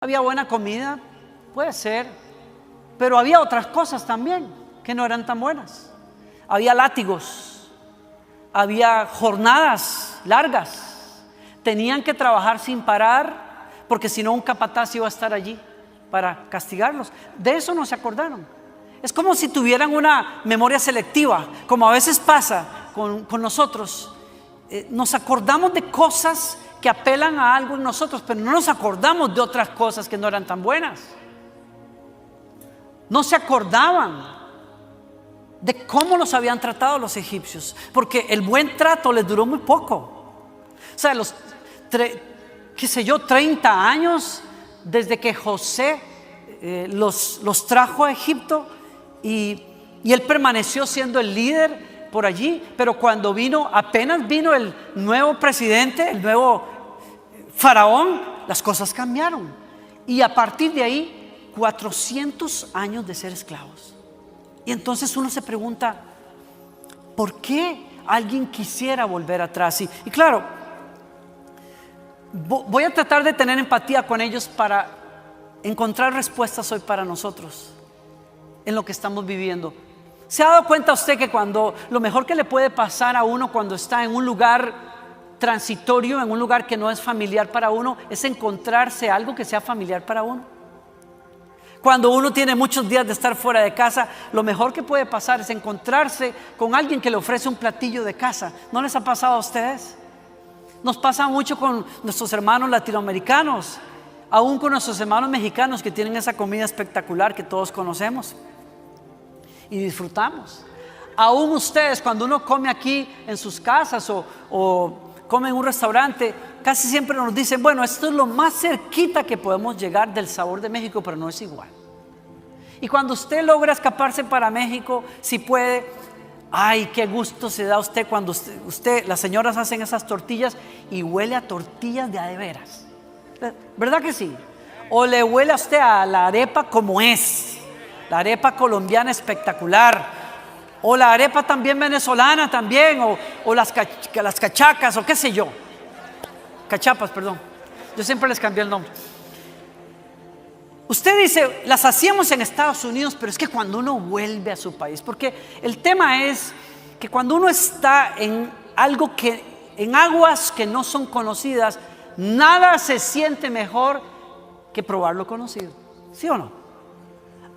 Había buena comida, puede ser, pero había otras cosas también que no eran tan buenas. Había látigos, había jornadas largas, tenían que trabajar sin parar, porque si no un capataz iba a estar allí para castigarlos. De eso no se acordaron. Es como si tuvieran una memoria selectiva, como a veces pasa con nosotros. Nos acordamos de cosas que apelan a algo en nosotros, pero no nos acordamos de otras cosas que no eran tan buenas. No se acordaban de cómo los habían tratado los egipcios, porque el buen trato les duró muy poco. O sea, 30 años desde que José los trajo a Egipto, y él permaneció siendo el líder por allí. Pero cuando apenas vino el nuevo presidente, el nuevo faraón, las cosas cambiaron. Y a partir de ahí, 400 años de ser esclavos. Y entonces uno se pregunta, ¿por qué alguien quisiera volver atrás? Y claro, voy a tratar de tener empatía con ellos para encontrar respuestas hoy para nosotros en lo que estamos viviendo. ¿Se ha dado cuenta usted que lo mejor que le puede pasar a uno cuando está en un lugar transitorio, en un lugar que no es familiar para uno, es encontrarse algo que sea familiar para uno? Cuando uno tiene muchos días de estar fuera de casa, lo mejor que puede pasar es encontrarse con alguien que le ofrece un platillo de casa. ¿No les ha pasado a ustedes? Nos pasa mucho con nuestros hermanos latinoamericanos, aún con nuestros hermanos mexicanos, que tienen esa comida espectacular que todos conocemos y disfrutamos. Aún ustedes, cuando uno come aquí en sus casas o come en un restaurante, casi siempre nos dicen, bueno, esto es lo más cerquita que podemos llegar del sabor de México, pero no es igual. Y cuando usted logra escaparse para México, si puede, ay, qué gusto se da usted cuando las señoras hacen esas tortillas y huele a tortillas de veras. ¿Verdad que sí? O le huele a usted a la arepa como es, la arepa colombiana espectacular, o la arepa también venezolana también, o las cachacas, o qué sé yo, cachapas, perdón, yo siempre les cambié el nombre. Usted dice, las hacíamos en Estados Unidos, pero es que cuando uno vuelve a su país, porque el tema es que cuando uno está en aguas que no son conocidas, nada se siente mejor que probar lo conocido, ¿sí o no?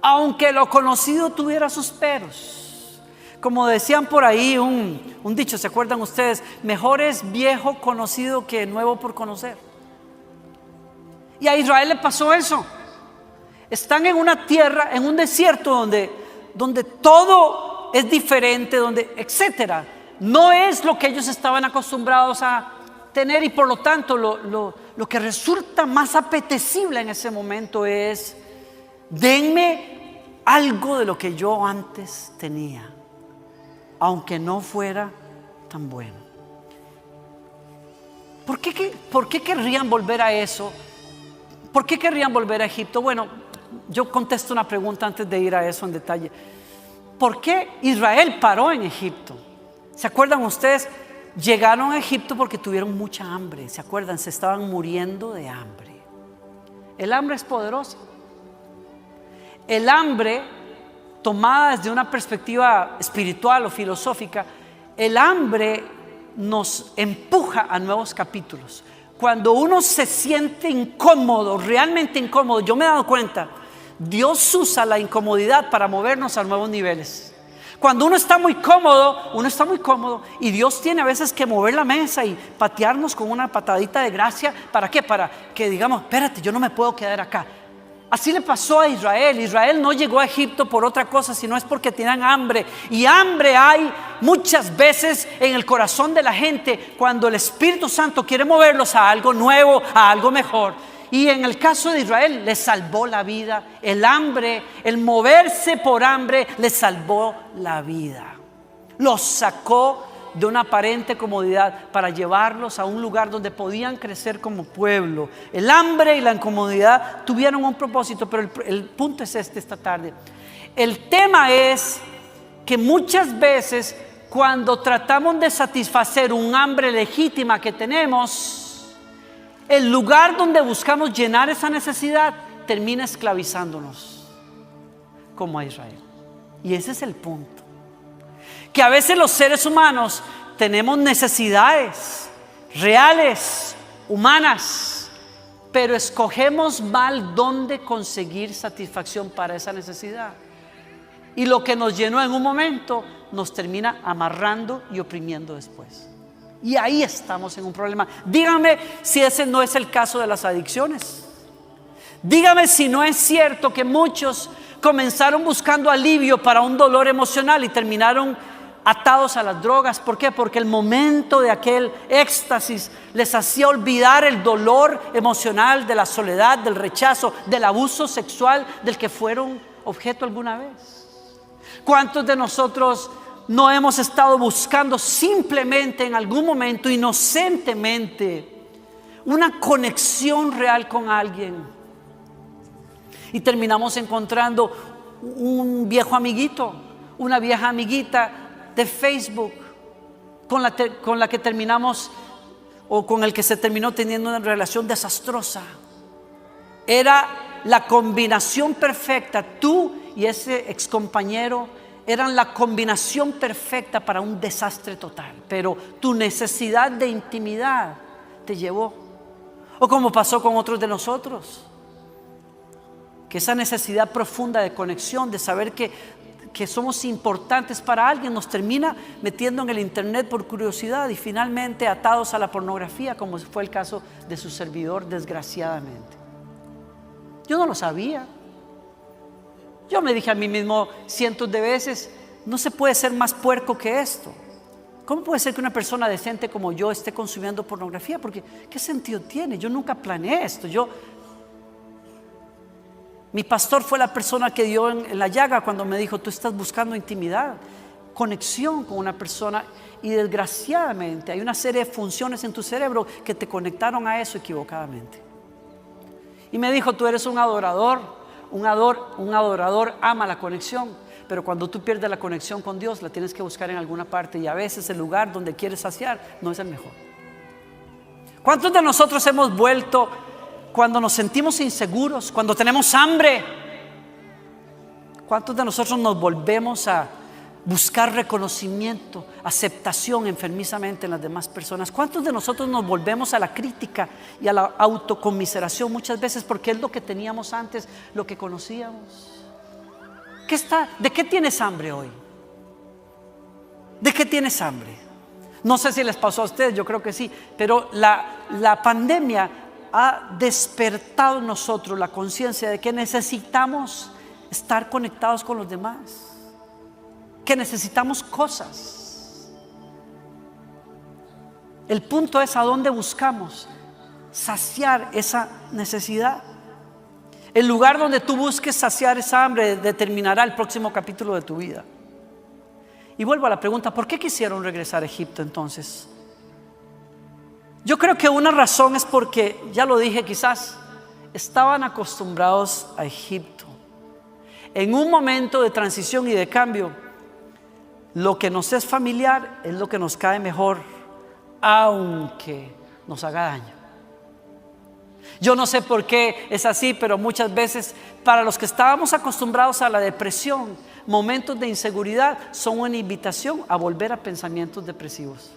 Aunque lo conocido tuviera sus peros. Como decían por ahí un dicho, ¿se acuerdan ustedes? Mejor es viejo conocido que nuevo por conocer. Y a Israel le pasó eso. Están en una tierra, en un desierto donde todo es diferente, etcétera. No es lo que ellos estaban acostumbrados a tener, y por lo tanto lo que resulta más apetecible en ese momento es: denme algo de lo que yo antes tenía, aunque no fuera tan bueno. ¿Por qué querrían volver a eso? ¿Por qué querrían volver a Egipto? Bueno, yo contesto una pregunta antes de ir a eso en detalle. ¿Por qué Israel paró en Egipto? ¿Se acuerdan ustedes? Llegaron a Egipto porque tuvieron mucha hambre. ¿Se acuerdan? Se estaban muriendo de hambre. El hambre es poderosa. El hambre, tomada desde una perspectiva espiritual o filosófica, el hambre nos empuja a nuevos capítulos. Cuando uno se siente incómodo, realmente incómodo, yo me he dado cuenta, Dios usa la incomodidad para movernos a nuevos niveles. Cuando uno está muy cómodo, y Dios tiene a veces que mover la mesa y patearnos con una patadita de gracia. ¿Para qué? Para que digamos, espérate, yo no me puedo quedar acá. Así le pasó a Israel. Israel no llegó a Egipto por otra cosa, sino es porque tenían hambre. Y hambre hay muchas veces en el corazón de la gente cuando el Espíritu Santo quiere moverlos a algo nuevo, a algo mejor. Y en el caso de Israel les salvó la vida. El hambre, el moverse por hambre, les salvó la vida. Los sacó de una aparente comodidad para llevarlos a un lugar donde podían crecer como pueblo. El hambre y la incomodidad tuvieron un propósito, pero el punto es esta tarde. El tema es que muchas veces cuando tratamos de satisfacer un hambre legítima que tenemos, el lugar donde buscamos llenar esa necesidad termina esclavizándonos, como a Israel. Y ese es el punto. Que a veces los seres humanos tenemos necesidades reales, humanas, pero escogemos mal dónde conseguir satisfacción para esa necesidad. Y lo que nos llenó en un momento nos termina amarrando y oprimiendo después. Y ahí estamos en un problema. Dígame si ese no es el caso de las adicciones. Dígame si no es cierto que muchos comenzaron buscando alivio para un dolor emocional y terminaron atados a las drogas. ¿Por qué? Porque el momento de aquel éxtasis les hacía olvidar el dolor emocional de la soledad, del rechazo, del abuso sexual del que fueron objeto alguna vez. ¿Cuántos de nosotros no hemos estado buscando simplemente en algún momento inocentemente una conexión real con alguien y terminamos encontrando un viejo amiguito, una vieja amiguita de Facebook con la que terminamos o con el que se terminó teniendo una relación desastrosa? Era la combinación perfecta. Tú y ese excompañero eran la combinación perfecta para un desastre total, pero tu necesidad de intimidad te llevó. O como pasó con otros de nosotros, que esa necesidad profunda de conexión, de saber que somos importantes para alguien, nos termina metiendo en el internet por curiosidad y finalmente atados a la pornografía, como fue el caso de su servidor, desgraciadamente. Yo no lo sabía. Yo me dije a mí mismo cientos de veces, no se puede ser más puerco que esto. ¿Cómo puede ser que una persona decente como yo esté consumiendo pornografía? Porque ¿qué sentido tiene? Yo nunca planeé esto. Mi pastor fue la persona que dio en la llaga cuando me dijo: tú estás buscando intimidad, conexión con una persona, y desgraciadamente hay una serie de funciones en tu cerebro que te conectaron a eso equivocadamente. Y me dijo: tú eres un adorador. Un adorador ama la conexión, pero cuando tú pierdes la conexión con Dios, la tienes que buscar en alguna parte, y a veces el lugar donde quieres saciar no es el mejor. ¿Cuántos de nosotros hemos vuelto cuando nos sentimos inseguros, cuando tenemos hambre? ¿Cuántos de nosotros nos volvemos a buscar reconocimiento, aceptación enfermizamente en las demás personas? ¿Cuántos de nosotros nos volvemos a la crítica y a la autoconmiseración muchas veces porque es lo que teníamos antes, lo que conocíamos? ¿De qué tienes hambre hoy? ¿De qué tienes hambre? No sé si les pasó a ustedes, yo creo que sí, pero la pandemia ha despertado en nosotros la conciencia de que necesitamos estar conectados con los demás, que necesitamos cosas. El punto es a dónde buscamos saciar esa necesidad. El lugar donde tú busques saciar esa hambre determinará el próximo capítulo de tu vida. Y vuelvo a la pregunta: ¿por qué quisieron regresar a Egipto entonces? Yo creo que una razón es porque, ya lo dije, quizás estaban acostumbrados a Egipto. En un momento de transición y de cambio, lo que nos es familiar es lo que nos cae mejor, aunque nos haga daño. Yo no sé por qué es así, pero muchas veces para los que estábamos acostumbrados a la depresión, momentos de inseguridad son una invitación a volver a pensamientos depresivos.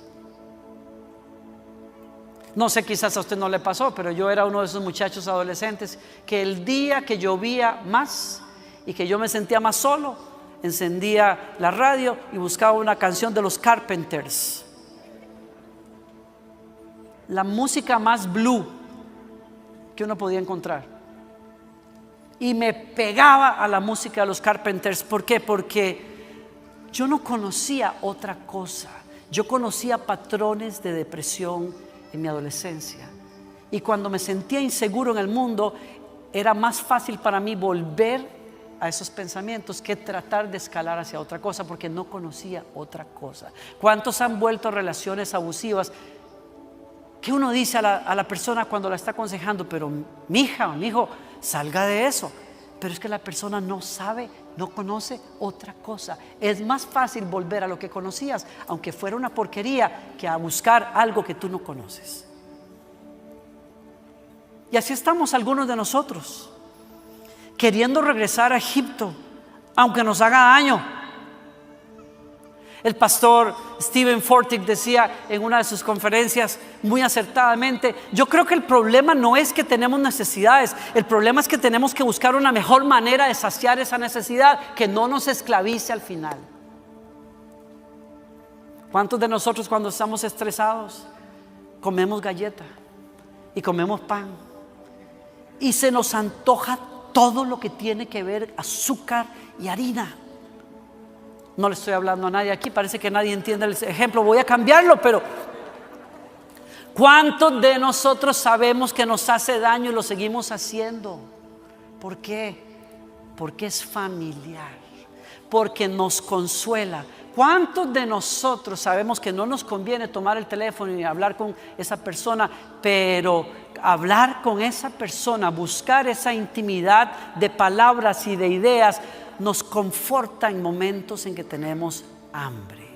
No sé, quizás a usted no le pasó, pero yo era uno de esos muchachos adolescentes que el día que llovía más y que yo me sentía más solo, encendía la radio y buscaba una canción de los Carpenters, la música más blue que uno podía encontrar, y me pegaba a la música de los Carpenters. ¿Por qué? Porque yo no conocía otra cosa. Yo conocía patrones de depresión en mi adolescencia, y cuando me sentía inseguro en el mundo, era más fácil para mí volver a esos pensamientos que tratar de escalar hacia otra cosa, porque no conocía otra cosa. ¿Cuántos han vuelto a relaciones abusivas que uno dice a la persona cuando la está aconsejando: pero mi hija o mi hijo, salga de eso? Pero es que la persona no sabe, no conoce otra cosa. Es más fácil volver a lo que conocías, aunque fuera una porquería, que a buscar algo que tú no conoces. Y así estamos algunos de nosotros, queriendo regresar a Egipto, aunque nos haga daño. El pastor Stephen Furtick decía en una de sus conferencias muy acertadamente: yo creo que el problema no es que tenemos necesidades, el problema es que tenemos que buscar una mejor manera de saciar esa necesidad que no nos esclavice al final. ¿Cuántos de nosotros cuando estamos estresados comemos galleta y comemos pan y se nos antoja todo lo que tiene que ver azúcar y harina? No le estoy hablando a nadie aquí, parece que nadie entiende el ejemplo, voy a cambiarlo, pero ¿cuántos de nosotros sabemos que nos hace daño y lo seguimos haciendo? ¿Por qué? Porque es familiar, porque nos consuela. ¿Cuántos de nosotros sabemos que no nos conviene tomar el teléfono y hablar con esa persona, pero hablar con esa persona, buscar esa intimidad de palabras y de ideas, nos conforta en momentos en que tenemos hambre,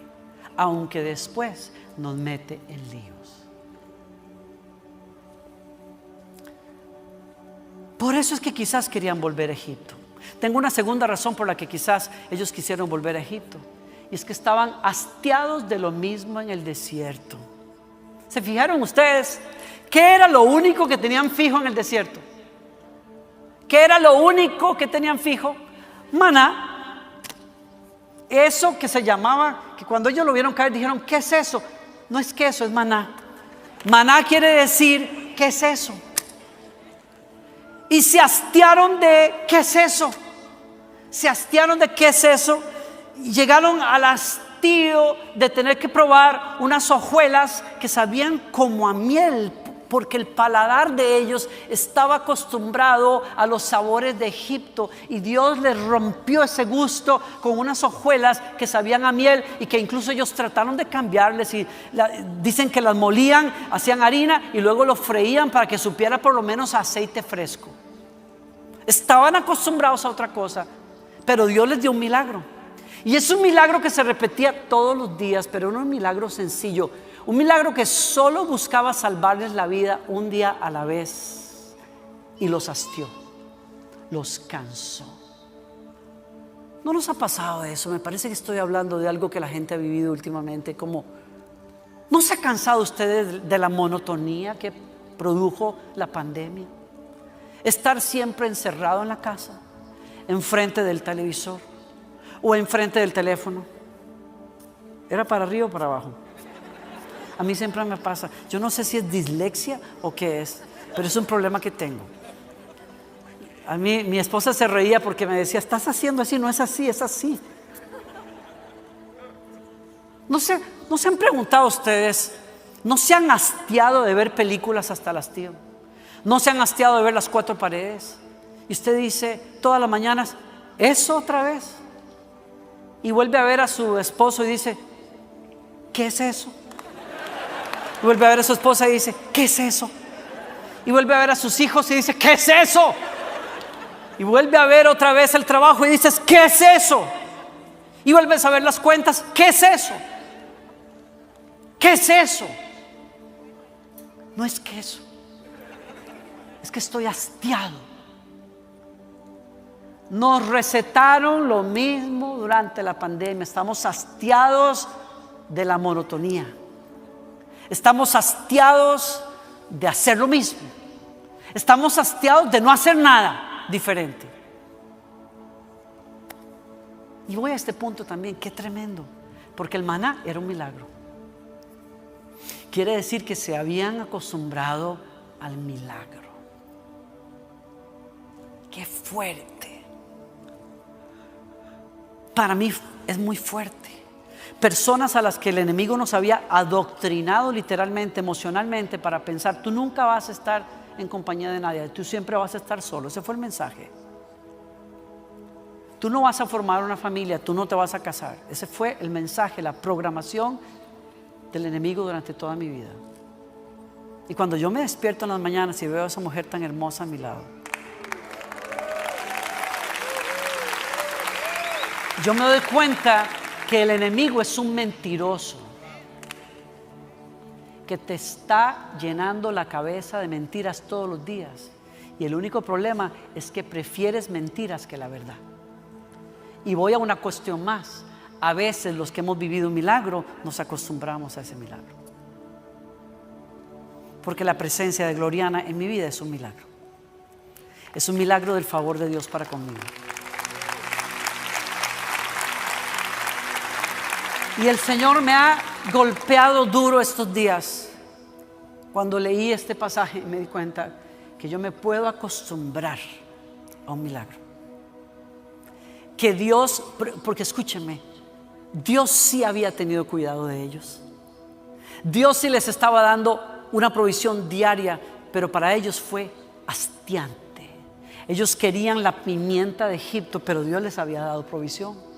aunque después nos mete en líos? Por eso es que quizás querían volver a Egipto. Tengo una segunda razón por la que quizás ellos quisieron volver a Egipto, y es que estaban hastiados de lo mismo en el desierto. ¿Se fijaron ustedes qué era lo único que tenían fijo en el desierto? ¿Qué era lo único que tenían fijo? Maná. Eso que se llamaba, que cuando ellos lo vieron caer dijeron: ¿qué es eso? No es queso, es maná. Maná quiere decir: ¿qué es eso? Y se hastiaron de ¿qué es eso? Se hastiaron de ¿qué es eso? Y llegaron al hastío de tener que probar unas hojuelas que sabían como a miel, porque el paladar de ellos estaba acostumbrado a los sabores de Egipto, y Dios les rompió ese gusto con unas hojuelas que sabían a miel, y que incluso ellos trataron de cambiarles, y dicen que las molían, hacían harina y luego lo freían para que supiera por lo menos a aceite fresco. Estaban acostumbrados a otra cosa, pero Dios les dio un milagro, y es un milagro que se repetía todos los días, pero no un milagro sencillo. Un milagro que solo buscaba salvarles la vida un día a la vez, y los hastió, los cansó. ¿No nos ha pasado eso? Me parece que estoy hablando de algo que la gente ha vivido últimamente. Como, ¿no se ha cansado ustedes de la monotonía que produjo la pandemia? Estar siempre encerrado en la casa, enfrente del televisor o enfrente del teléfono. ¿Era para arriba o para abajo? A mí siempre me pasa. Yo no sé si es dislexia o qué es, pero es un problema que tengo. A mí mi esposa se reía porque me decía: estás haciendo así, no es así, es así. ¿No se han preguntado ustedes? ¿No se han hastiado de ver películas hasta el hastío? ¿No se han hastiado de ver Las Cuatro Paredes? Y usted dice todas las mañanas: ¿eso otra vez? Y vuelve a ver a su esposo y dice: ¿qué es eso? Y vuelve a ver a su esposa y dice: ¿qué es eso? Y vuelve a ver a sus hijos y dice: ¿qué es eso? Y vuelve a ver otra vez el trabajo y dices: ¿qué es eso? Y vuelves a ver las cuentas: ¿qué es eso? ¿Qué es eso? No es que eso, es que estoy hastiado. Nos recetaron lo mismo durante la pandemia. Estamos hastiados de la monotonía. Estamos hastiados de hacer lo mismo. Estamos hastiados de no hacer nada diferente. Y voy a este punto también, qué tremendo, porque el maná era un milagro. Quiere decir que se habían acostumbrado al milagro. Qué fuerte. Para mí es muy fuerte. Personas a las que el enemigo nos había adoctrinado literalmente, emocionalmente, para pensar: tú nunca vas a estar en compañía de nadie, tú siempre vas a estar solo. Ese fue el mensaje. Tú no vas a formar una familia, tú no te vas a casar. Ese fue el mensaje, la programación del enemigo durante toda mi vida. Y cuando yo me despierto en las mañanas y veo a esa mujer tan hermosa a mi lado, yo me doy cuenta que el enemigo es un mentiroso, porque te está llenando la cabeza de mentiras todos los días. Y el único problema es que prefieres mentiras que la verdad. Y voy a una cuestión más. A veces los que hemos vivido un milagro nos acostumbramos a ese milagro. Porque la presencia de Gloriana en mi vida es un milagro. Es un milagro del favor de Dios para conmigo. Y el Señor me ha golpeado duro estos días. Cuando leí este pasaje me di cuenta que yo me puedo acostumbrar a un milagro. Que Dios, porque escúchenme, Dios sí había tenido cuidado de ellos. Dios sí les estaba dando una provisión diaria, pero para ellos fue hastiante. Ellos querían la pimienta de Egipto, pero Dios les había dado provisión.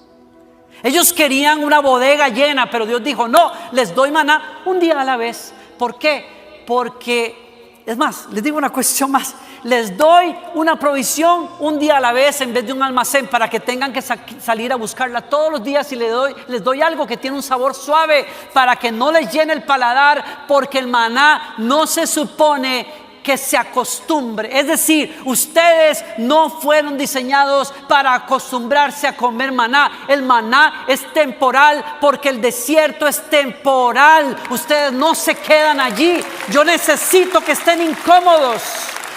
Ellos querían una bodega llena, pero Dios dijo: no, les doy maná un día a la vez. ¿Por qué? Porque, es más, les digo una cuestión más. Les doy una provisión un día a la vez en vez de un almacén, para que tengan que salir a buscarla todos los días. Y les doy algo que tiene un sabor suave para que no les llene el paladar, porque el maná no se supone que se acostumbre. Es decir, ustedes no fueron diseñados para acostumbrarse a comer maná. El maná es temporal, porque el desierto es temporal. Ustedes no se quedan allí. Yo necesito que estén incómodos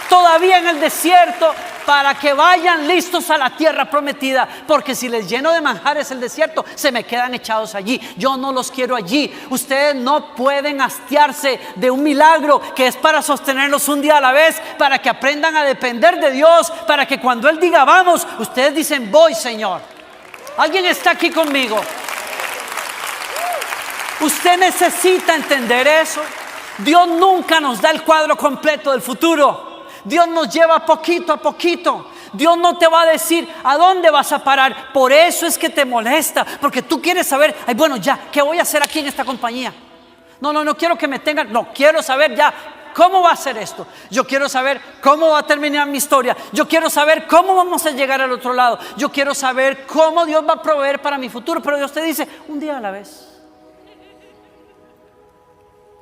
todavía en el desierto, para que vayan listos a la tierra prometida. Porque si les lleno de manjares el desierto, se me quedan echados allí. Yo no los quiero allí. Ustedes no pueden hastiarse de un milagro que es para sostenerlos un día a la vez, para que aprendan a depender de Dios, para que cuando Él diga vamos, ustedes dicen: voy, Señor. ¿Alguien está aquí conmigo? Usted necesita entender eso. Dios nunca nos da el cuadro completo del futuro. Dios nos lleva poquito a poquito. Dios no te va a decir a dónde vas a parar. Por eso es que te molesta, porque tú quieres saber: ay, bueno, ya, ¿qué voy a hacer aquí en esta compañía? No quiero que me tengan. No, quiero saber ya cómo va a ser esto. Yo quiero saber cómo va a terminar mi historia. Yo quiero saber cómo vamos a llegar al otro lado. Yo quiero saber cómo Dios va a proveer para mi futuro. Pero Dios te dice: un día a la vez.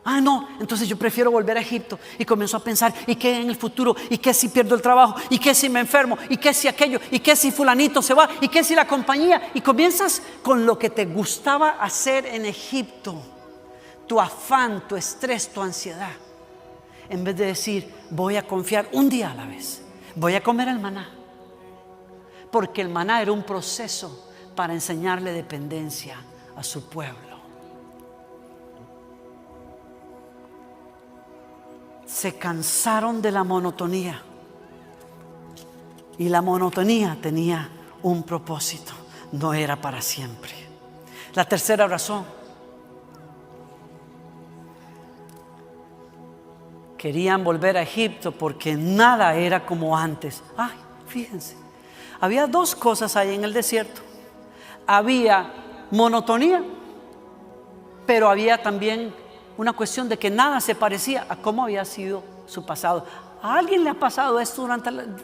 Ah, no, entonces yo prefiero volver a Egipto. Y comienzo a pensar: ¿y qué en el futuro? ¿Y qué si pierdo el trabajo? ¿Y qué si me enfermo? ¿Y qué si aquello? ¿Y qué si fulanito se va? ¿Y qué si la compañía? Y comienzas con lo que te gustaba hacer en Egipto. Tu afán, tu estrés, tu ansiedad. En vez de decir: voy a confiar un día a la vez. Voy a comer el maná. Porque el maná era un proceso para enseñarle dependencia a su pueblo. Se cansaron de la monotonía, y la monotonía tenía un propósito, no era para siempre. La tercera razón: querían volver a Egipto porque nada era como antes. Ay, fíjense, había dos cosas ahí en el desierto. Había monotonía, pero había también una cuestión de que nada se parecía a cómo había sido su pasado. ¿A alguien le ha pasado esto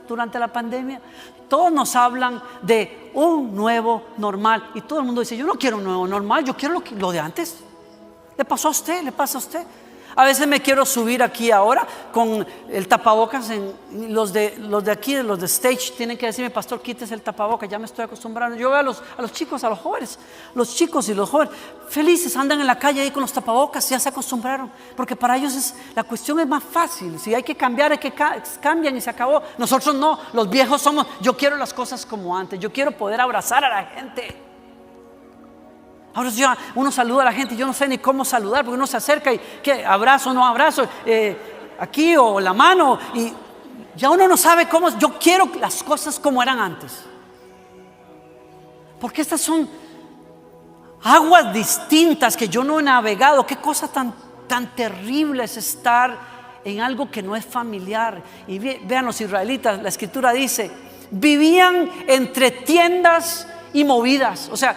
durante la pandemia? Todos nos hablan de un nuevo normal, y todo el mundo dice: yo no quiero un nuevo normal, yo quiero lo de antes. ¿Le pasó a usted? ¿Le pasa a usted? A veces me quiero subir aquí ahora con el tapabocas. Los de aquí, los de stage, tienen que decirme: pastor, quítese el tapabocas, ya me estoy acostumbrando. Yo veo a los chicos, a los jóvenes, los chicos y los jóvenes felices, andan en la calle ahí con los tapabocas, ya se acostumbraron, porque para ellos la cuestión es más fácil. Si hay que cambiar, hay que cambian y se acabó. Nosotros no, los viejos somos: yo quiero las cosas como antes, yo quiero poder abrazar a la gente. Ahora ya uno saluda a la gente y yo no sé ni cómo saludar, porque uno se acerca y ¿qué? Abrazo, no abrazo, aquí o la mano, y ya uno no sabe cómo. Yo quiero las cosas como eran antes, porque estas son aguas distintas que yo no he navegado. Qué cosa tan terrible es estar en algo que no es familiar. Y vean los israelitas, la escritura dice: vivían entre tiendas y movidas. O sea,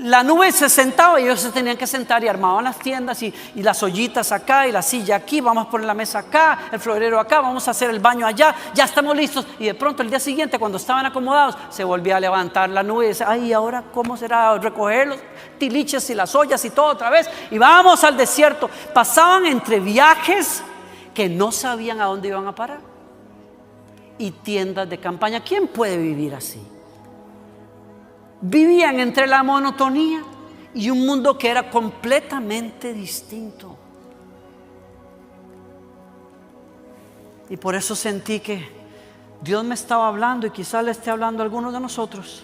la nube se sentaba y ellos se tenían que sentar y armaban las tiendas y las ollitas acá y la silla aquí, vamos a poner la mesa acá, el florero acá, vamos a hacer el baño allá, ya estamos listos. Y de pronto el día siguiente, cuando estaban acomodados, se volvía a levantar la nube y decía, ay, ahora cómo será recoger los tiliches y las ollas y todo otra vez, y vamos al desierto. Pasaban entre viajes que no sabían a dónde iban a parar y tiendas de campaña. ¿Quién puede vivir así? Vivían entre la monotonía y un mundo que era completamente distinto. Y por eso sentí que Dios me estaba hablando, y quizás le esté hablando a algunos de nosotros.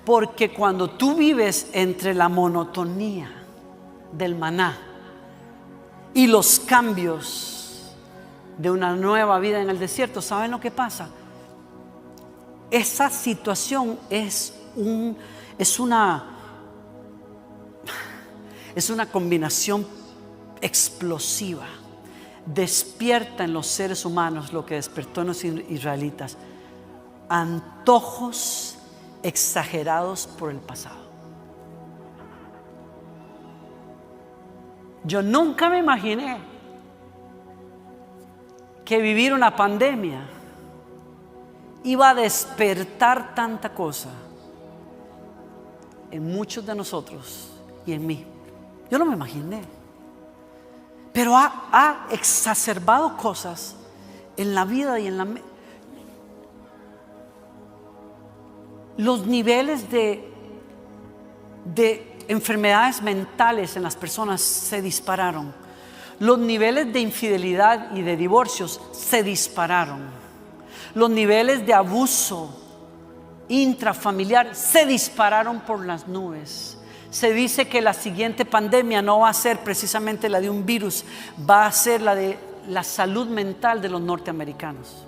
Porque cuando tú vives entre la monotonía del maná y los cambios de una nueva vida en el desierto, ¿saben lo que pasa? Esa situación es una combinación explosiva. Despierta en los seres humanos lo que despertó en los israelitas: antojos exagerados por el pasado. Yo nunca me imaginé que vivir una pandemia iba a despertar tanta cosa en muchos de nosotros y en mí. Yo no me imaginé, pero ha exacerbado cosas en la vida y en la los niveles de enfermedades mentales en las personas se dispararon. Los niveles de infidelidad y de divorcios se dispararon. Los niveles de abuso intrafamiliar se dispararon por las nubes. Se dice que la siguiente pandemia no va a ser precisamente la de un virus, va a ser la de la salud mental de los norteamericanos.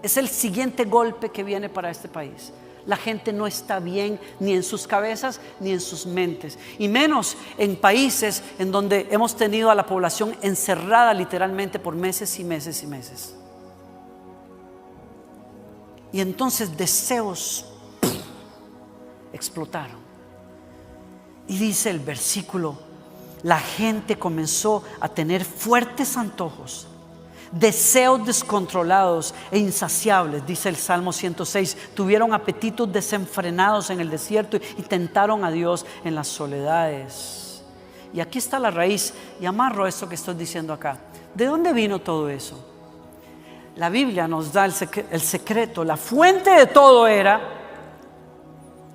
Es el siguiente golpe que viene para este país. La gente no está bien ni en sus cabezas ni en sus mentes, y menos en países en donde hemos tenido a la población encerrada literalmente por meses y meses y meses. Y entonces deseos explotaron. Y dice el versículo: la gente comenzó a tener fuertes antojos, deseos descontrolados e insaciables. Dice el Salmo 106: tuvieron apetitos desenfrenados en el desierto y tentaron a Dios en las soledades. Y aquí está la raíz, y amarro esto que estoy diciendo acá. ¿De dónde vino todo eso? La Biblia nos da el secreto. La fuente de todo era,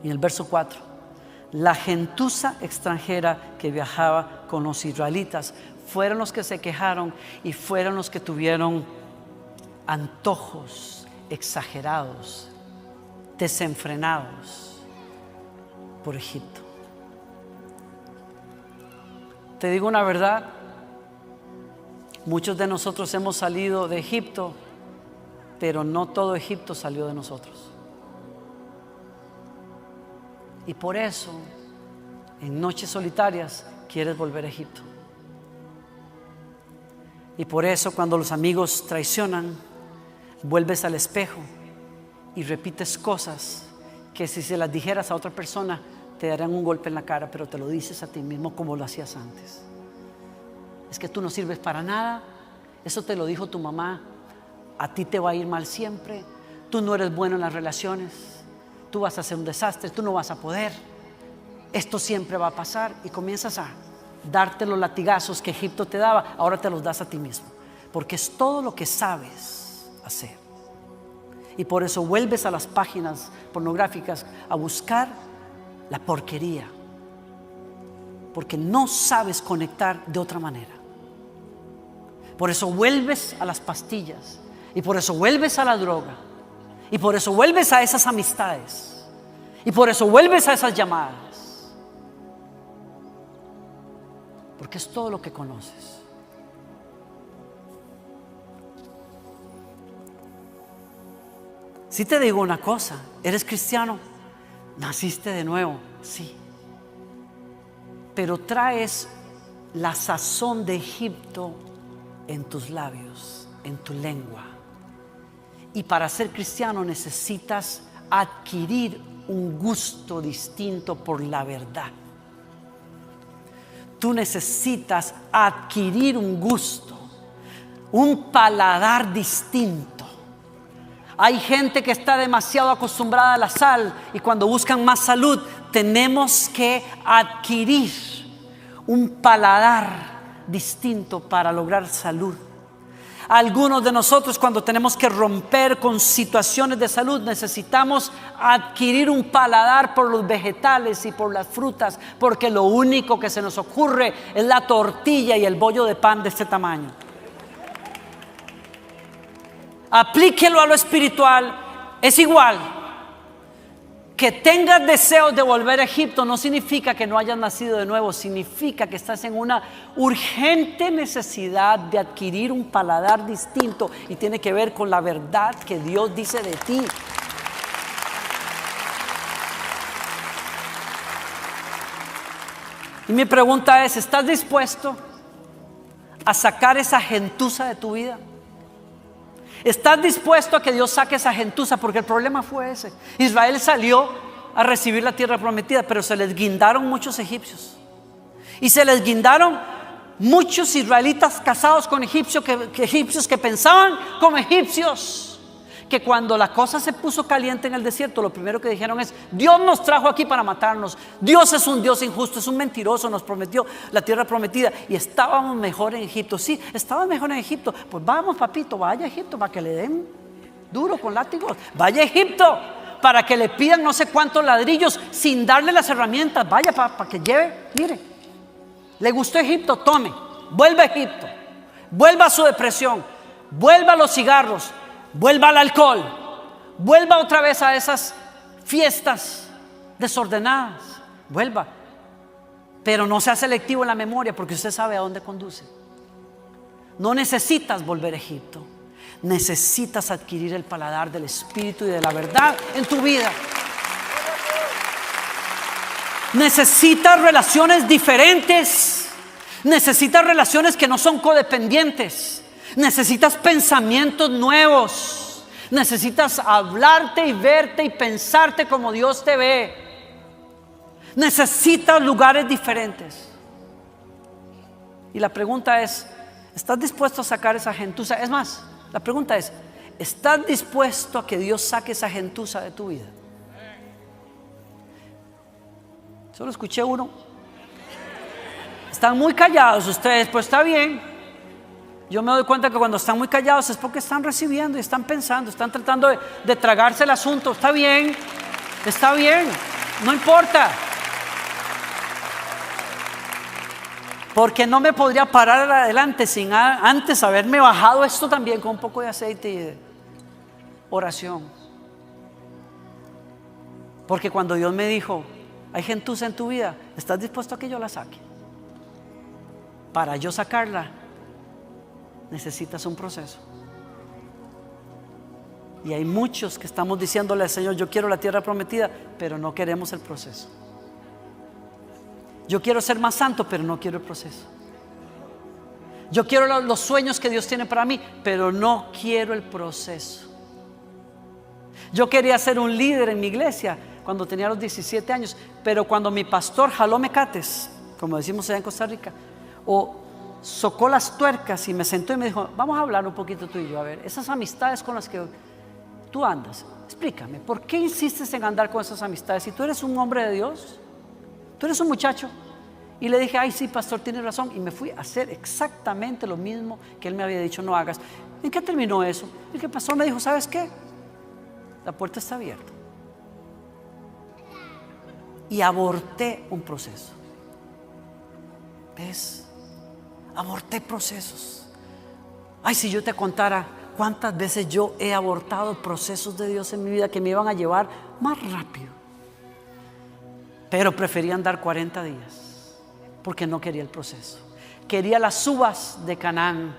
en el verso 4, la gentuza extranjera que viajaba con los israelitas. Fueron los que se quejaron y fueron los que tuvieron antojos exagerados, desenfrenados por Egipto. Te digo una verdad, muchos de nosotros hemos salido de Egipto, pero no todo Egipto salió de nosotros. Y por eso, en noches solitarias, quieres volver a Egipto. Y por eso, cuando los amigos traicionan, vuelves al espejo y repites cosas que si se las dijeras a otra persona te darían un golpe en la cara, pero te lo dices a ti mismo como lo hacías antes. Es que tú no sirves para nada, eso te lo dijo tu mamá, a ti te va a ir mal siempre, tú no eres bueno en las relaciones, tú vas a ser un desastre, tú no vas a poder, esto siempre va a pasar, y comienzas a darte los latigazos que Egipto te daba, ahora te los das a ti mismo, porque es todo lo que sabes hacer. Y por eso vuelves a las páginas pornográficas a buscar la porquería, porque no sabes conectar de otra manera. Por eso vuelves a las pastillas, y por eso vuelves a la droga, y por eso vuelves a esas amistades, y por eso vuelves a esas llamadas, porque es todo lo que conoces. Si te digo una cosa, eres cristiano, naciste de nuevo, sí, pero traes la sazón de Egipto en tus labios, en tu lengua. Y para ser cristiano necesitas adquirir un gusto distinto por la verdad. Tú necesitas adquirir un gusto, un paladar distinto. Hay gente que está demasiado acostumbrada a la sal y cuando buscan más salud, tenemos que adquirir un paladar distinto para lograr salud. Algunos de nosotros, cuando tenemos que romper con situaciones de salud, necesitamos adquirir un paladar por los vegetales y por las frutas, porque lo único que se nos ocurre es la tortilla y el bollo de pan de este tamaño. Aplíquelo a lo espiritual. Es igual. Que tengas deseos de volver a Egipto no significa que no hayas nacido de nuevo, significa que estás en una urgente necesidad de adquirir un paladar distinto y tiene que ver con la verdad que Dios dice de ti. Y mi pregunta es, ¿estás dispuesto a sacar esa gentuza de tu vida? ¿Estás dispuesto a que Dios saque esa gentuza? Porque el problema fue ese. Israel salió a recibir la tierra prometida, pero se les guindaron muchos egipcios. Y se les guindaron muchos israelitas casados con egipcios que pensaban como egipcios. Que cuando la cosa se puso caliente en el desierto, lo primero que dijeron es: Dios nos trajo aquí para matarnos. Dios es un Dios injusto, es un mentiroso, nos prometió la tierra prometida y estábamos mejor en Egipto. Sí, estábamos mejor en Egipto. Pues vamos, papito, vaya a Egipto para que le den duro con látigos. Vaya a Egipto para que le pidan no sé cuántos ladrillos sin darle las herramientas. Vaya para que lleve, mire, le gustó Egipto, tome, vuelva a Egipto, vuelva a su depresión, vuelva a los cigarros, vuelva al alcohol, vuelva otra vez a esas fiestas desordenadas, vuelva. Pero no sea selectivo en la memoria, porque usted sabe a dónde conduce. No necesitas volver a Egipto, necesitas adquirir el paladar del Espíritu y de la verdad en tu vida. Necesitas relaciones diferentes, necesitas relaciones que no son codependientes. Necesitas pensamientos nuevos. Necesitas hablarte y verte y pensarte como Dios te ve. Necesitas lugares diferentes. Y la pregunta es: ¿estás dispuesto a sacar esa gentuza? Es más, la pregunta es: ¿estás dispuesto a que Dios saque esa gentuza de tu vida? Solo escuché uno. Están muy callados ustedes, pues está bien. Yo me doy cuenta que cuando están muy callados es porque están recibiendo y están pensando, están tratando de tragarse el asunto. Está bien, no importa. Porque no me podría parar adelante sin antes haberme bajado esto también con un poco de aceite y de oración. Porque cuando Dios me dijo: hay gentuza en tu vida, ¿estás dispuesto a que yo la saque? Para yo sacarla, necesitas un proceso. Y hay muchos que estamos diciéndole al Señor: yo quiero la tierra prometida, pero no queremos el proceso. Yo quiero ser más santo, pero no quiero el proceso. Yo quiero los sueños que Dios tiene para mí, pero no quiero el proceso. Yo quería ser un líder en mi iglesia cuando tenía los 17 años, pero cuando mi pastor jaló mecates, como decimos allá en Costa Rica, o socó las tuercas y me sentó y me dijo: vamos a hablar un poquito tú y yo, a ver, esas amistades con las que tú andas, explícame, ¿por qué insistes en andar con esas amistades? Si tú eres un hombre de Dios, tú eres un muchacho. Y le dije: ay, sí, pastor, tiene razón. Y me fui a hacer exactamente lo mismo que él me había dicho no hagas. ¿En qué terminó eso? El que el pastor me dijo: ¿sabes qué? La puerta está abierta. Y aborté un proceso. ¿Ves? Aborté procesos. Ay, si yo te contara cuántas veces yo he abortado procesos de Dios en mi vida que me iban a llevar más rápido, pero preferí andar 40 días porque no quería el proceso. Quería las uvas de Canaán,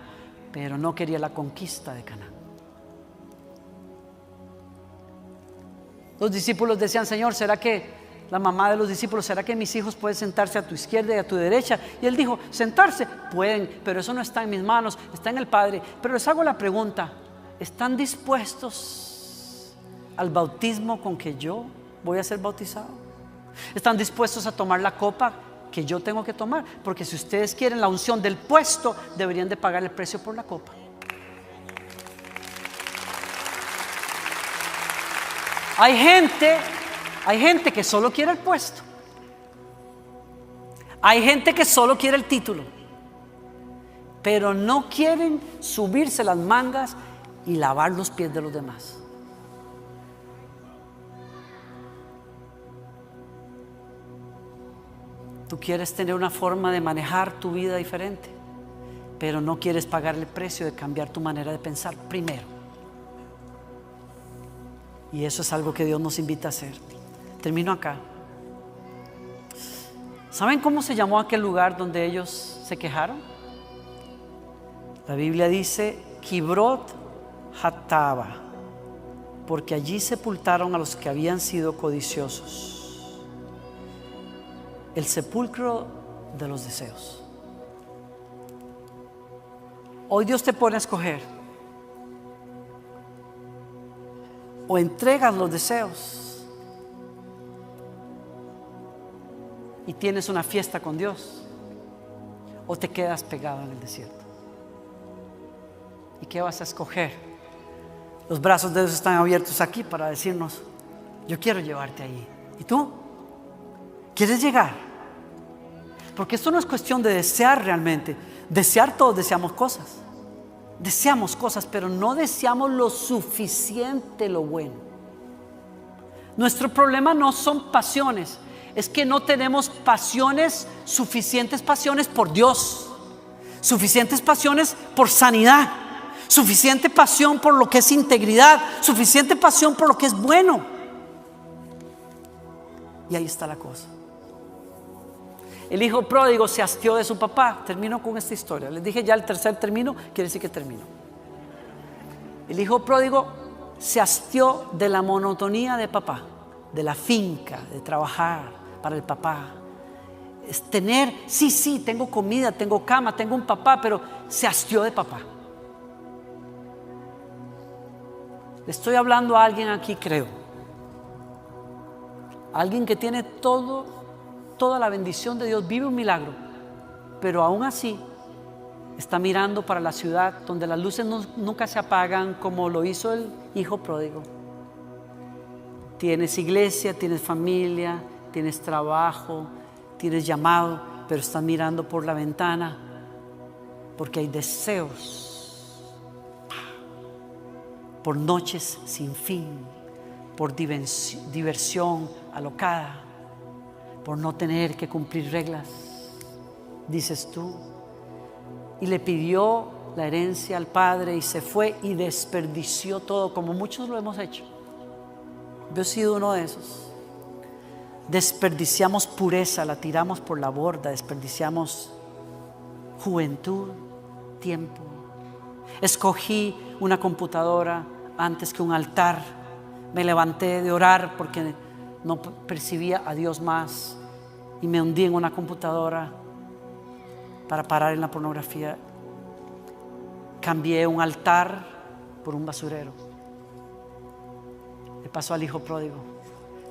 pero no quería la conquista de Canaán. Los discípulos decían: Señor, ¿será que la mamá de los discípulos, será que mis hijos pueden sentarse a tu izquierda y a tu derecha? Y él dijo: sentarse pueden, pero eso no está en mis manos, está en el Padre. Pero les hago la pregunta: ¿están dispuestos al bautismo con que yo voy a ser bautizado. ¿Están dispuestos a tomar la copa que yo tengo que tomar? Porque si ustedes quieren la unción del puesto, deberían de pagar el precio por la copa. Hay gente que solo quiere el puesto. Hay gente que solo quiere el título, pero no quieren subirse las mangas y lavar los pies de los demás. Tú quieres tener una forma de manejar tu vida diferente, pero no quieres pagar el precio de cambiar tu manera de pensar primero. Y eso es algo que Dios nos invita a hacer. Termino acá. ¿Saben cómo se llamó aquel lugar donde ellos se quejaron? La Biblia dice Kibrot Hattava, porque allí sepultaron a los que habían sido codiciosos. El sepulcro de los deseos. Hoy Dios te pone a escoger. O entregas los deseos y tienes una fiesta con Dios, o te quedas pegado en el desierto. ¿Y qué vas a escoger? Los brazos de Dios están abiertos aquí para decirnos: yo quiero llevarte ahí. ¿Y tú? ¿Quieres llegar? Porque esto no es cuestión de desear realmente. Desear, todos deseamos cosas. Deseamos cosas, pero no deseamos lo suficiente lo bueno. Nuestro problema no son pasiones, es que no tenemos pasiones, suficientes pasiones por Dios, suficientes pasiones por sanidad, suficiente pasión por lo que es integridad, suficiente pasión por lo que es bueno. Y ahí está la cosa. El hijo pródigo se hastió de su papá. Termino con esta historia. Les dije ya el tercer término, quiere decir que termino. El hijo pródigo se hastió de la monotonía de papá, de la finca, de trabajar para el papá. Es tener, sí, tengo comida, tengo cama, tengo un papá, pero se hastió de papá. Le estoy hablando a alguien aquí, creo. Alguien que tiene toda la bendición de Dios, vive un milagro, pero aún así está mirando para la ciudad donde las luces nunca se apagan, como lo hizo el hijo pródigo. Tienes iglesia, tienes familia, tienes trabajo, tienes llamado, pero estás mirando por la ventana porque hay deseos por noches sin fin, por diversión alocada, por no tener que cumplir reglas, dices tú. Y le pidió la herencia al padre y se fue y desperdició todo, como muchos lo hemos hecho. Yo he sido uno de esos. Desperdiciamos pureza, la tiramos por la borda, desperdiciamos juventud, tiempo. Escogí una computadora antes que un altar. Me levanté de orar porque no percibía a Dios más y me hundí en una computadora para parar en la pornografía. Cambié un altar por un basurero. Le pasó al hijo pródigo.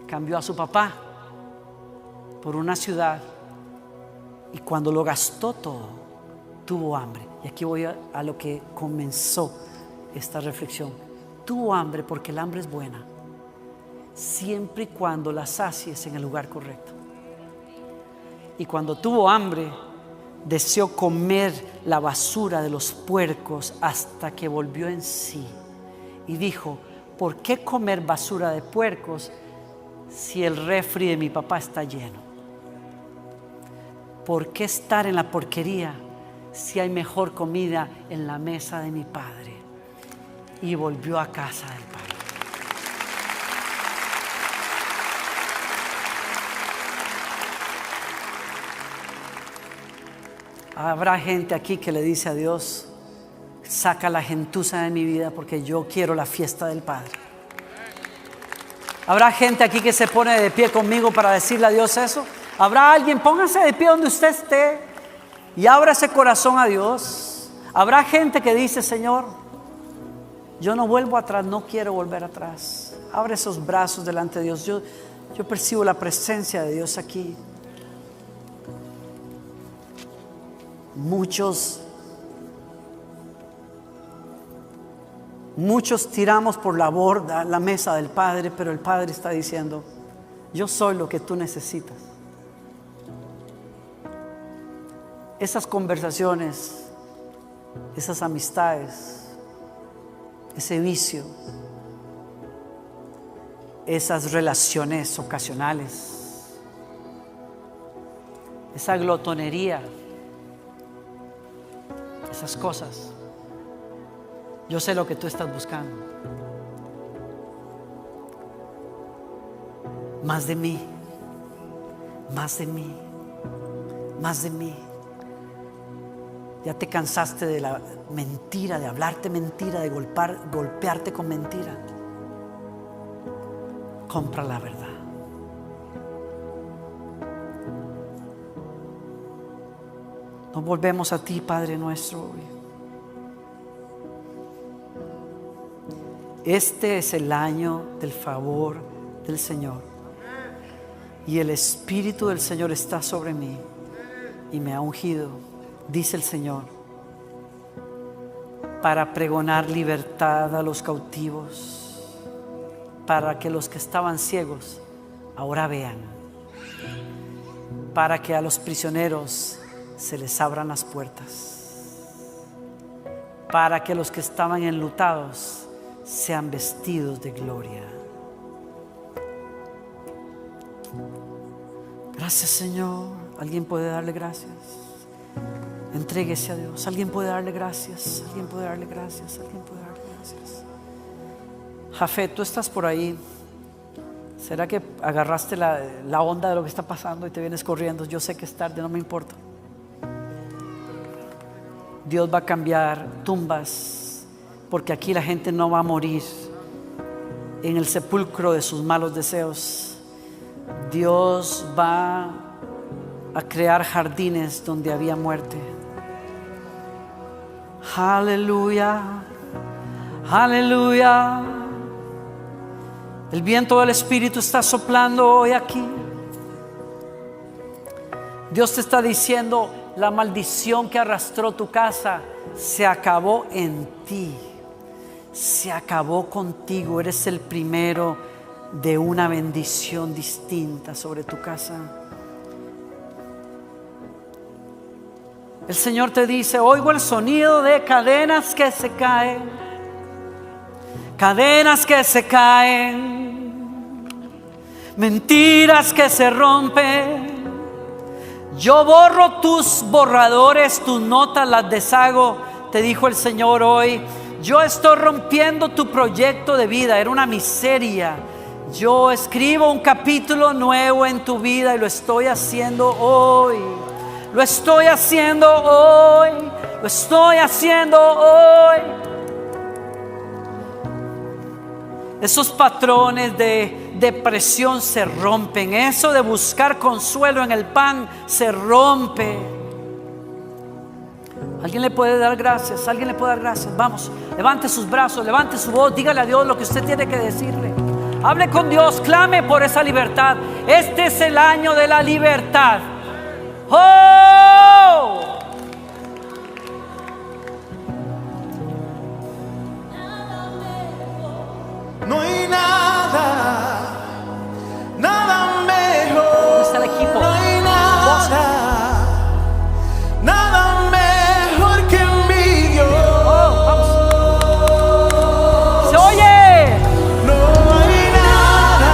Cambió a su papá por una ciudad y cuando lo gastó todo, tuvo hambre. Y aquí voy a lo que comenzó esta reflexión. Tuvo hambre porque el hambre es buena, siempre y cuando la sacies en el lugar correcto. Y cuando tuvo hambre, deseó comer la basura de los puercos hasta que volvió en sí y dijo: ¿por qué comer basura de puercos si el refri de mi papá está lleno? ¿Por qué estar en la porquería si hay mejor comida en la mesa de mi padre? Y volvió a casa del padre. Habrá gente aquí que le dice a Dios: saca la gentuza de mi vida porque yo quiero la fiesta del Padre. Habrá gente aquí que se pone de pie conmigo para decirle a Dios eso. Habrá alguien, póngase de pie donde usted esté y abra ese corazón a Dios. Habrá gente que dice: Señor, yo no vuelvo atrás, no quiero volver atrás. Abre esos brazos delante de Dios. Yo percibo la presencia de Dios aquí. Muchos tiramos por la borda la mesa del Padre, pero el Padre está diciendo: yo soy lo que tú necesitas. Esas conversaciones, esas amistades, ese vicio, esas relaciones ocasionales, esa glotonería, esas cosas, yo sé lo que tú estás buscando. Más de mí, más de mí, más de mí. Ya te cansaste de la mentira, de hablarte mentira, de golpearte con mentira. Compra la verdad. Nos volvemos a ti, Padre nuestro, hoy. Este es el año del favor del Señor. Y el Espíritu del Señor está sobre mí y me ha ungido, dice el Señor, para pregonar libertad a los cautivos, para que los que estaban ciegos ahora vean, para que a los prisioneros se les abran las puertas, para que los que estaban enlutados sean vestidos de gloria. Gracias, Señor. ¿Alguien puede darle gracias? Entréguese a Dios. ¿Alguien puede darle gracias? ¿Alguien puede darle gracias? ¿Alguien puede darle gracias? Jafet, tú estás por ahí. ¿Será que agarraste la onda de lo que está pasando y te vienes corriendo? Yo sé que es tarde, no me importa. Dios va a cambiar tumbas, porque aquí la gente no va a morir en el sepulcro de sus malos deseos. Dios va a crear jardines donde había muerte. Aleluya, aleluya. El viento del Espíritu está soplando hoy aquí. Dios te está diciendo: la maldición que arrastró tu casa se acabó en ti. Se acabó contigo. Eres el primero de una bendición distinta sobre tu casa. El Señor te dice: oigo el sonido de cadenas que se caen, cadenas que se caen, mentiras que se rompen. Yo borro tus borradores, tus notas las deshago, te dijo el Señor hoy. Yo estoy rompiendo tu proyecto de vida, era una miseria. Yo escribo un capítulo nuevo en tu vida y lo estoy haciendo hoy. Lo estoy haciendo hoy. Lo estoy haciendo hoy. Esos patrones de depresión se rompen. Eso de buscar consuelo en el pan se rompe. ¿Alguien le puede dar gracias? ¿Alguien le puede dar gracias? Vamos, levante sus brazos, levante su voz, dígale a Dios lo que usted tiene que decirle. Hable con Dios, clame por esa libertad. Este es el año de la libertad. ¡Oh! No hay nada, nada mejor. ¿Dónde está el equipo? No hay nada, nada mejor que mi Dios. Oh, vamos. ¡Se oye! No hay nada,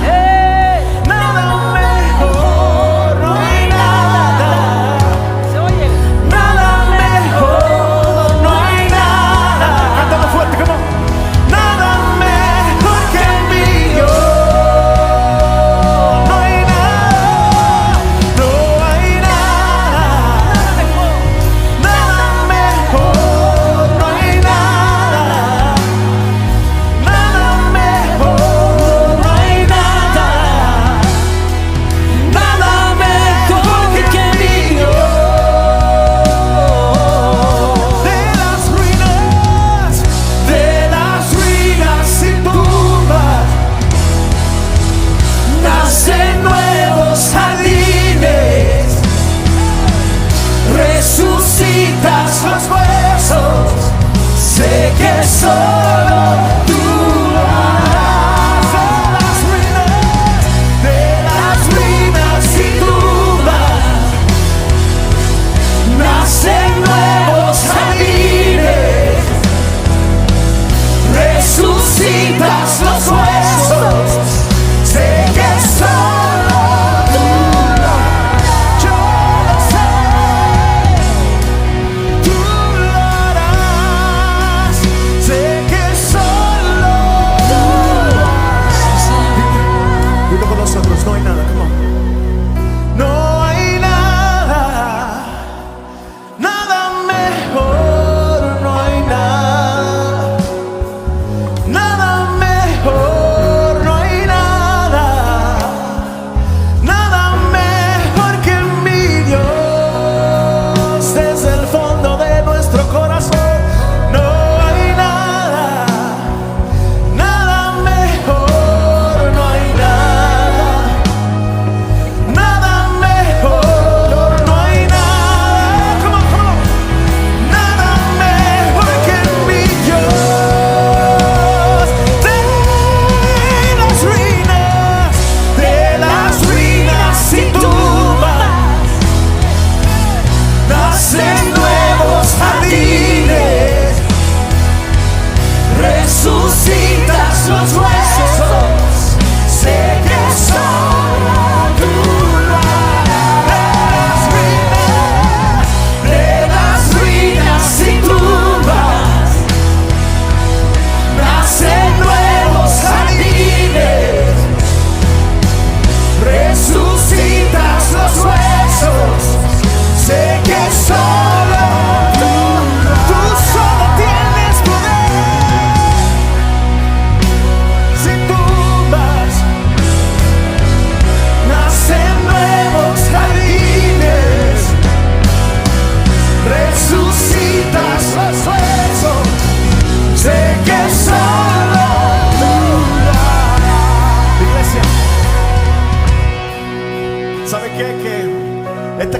¡Hey! nada mejor. No hay nada,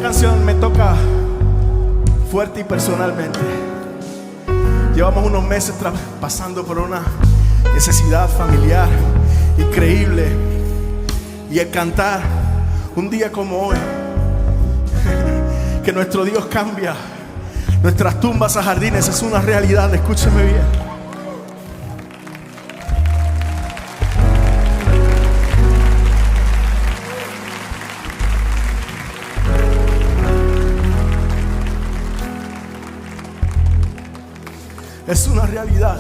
canción me toca fuerte y personalmente. Llevamos unos meses pasando por una necesidad familiar increíble. Y el cantar un día como hoy, que nuestro Dios cambia nuestras tumbas a jardines, es una realidad. Escúcheme bien. Es una realidad.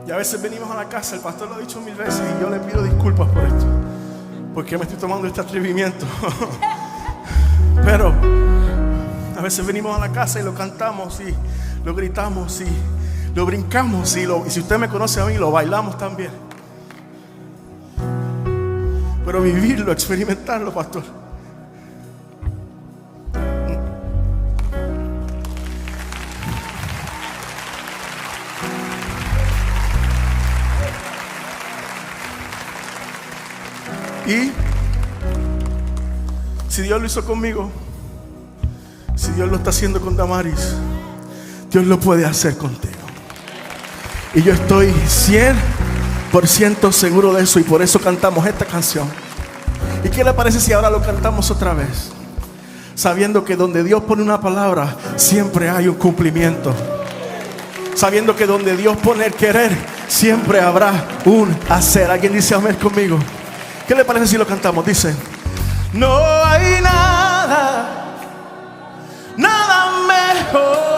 Y a veces venimos a la casa, el pastor lo ha dicho 1000 veces, y yo le pido disculpas por esto, porque me estoy tomando este atrevimiento. Pero a veces venimos a la casa y lo cantamos y lo gritamos y lo brincamos y si usted me conoce a mí, lo bailamos también. Pero vivirlo, experimentarlo, pastor, y si Dios lo hizo conmigo, si Dios lo está haciendo con Damaris, Dios lo puede hacer contigo. Y yo estoy 100% seguro de eso, y por eso cantamos esta canción. ¿Y qué le parece si ahora lo cantamos otra vez? Sabiendo que donde Dios pone una palabra, siempre hay un cumplimiento. Sabiendo que donde Dios pone el querer, siempre habrá un hacer. ¿Alguien dice amén conmigo? ¿Qué le parece si lo cantamos? Dice: no hay nada, nada mejor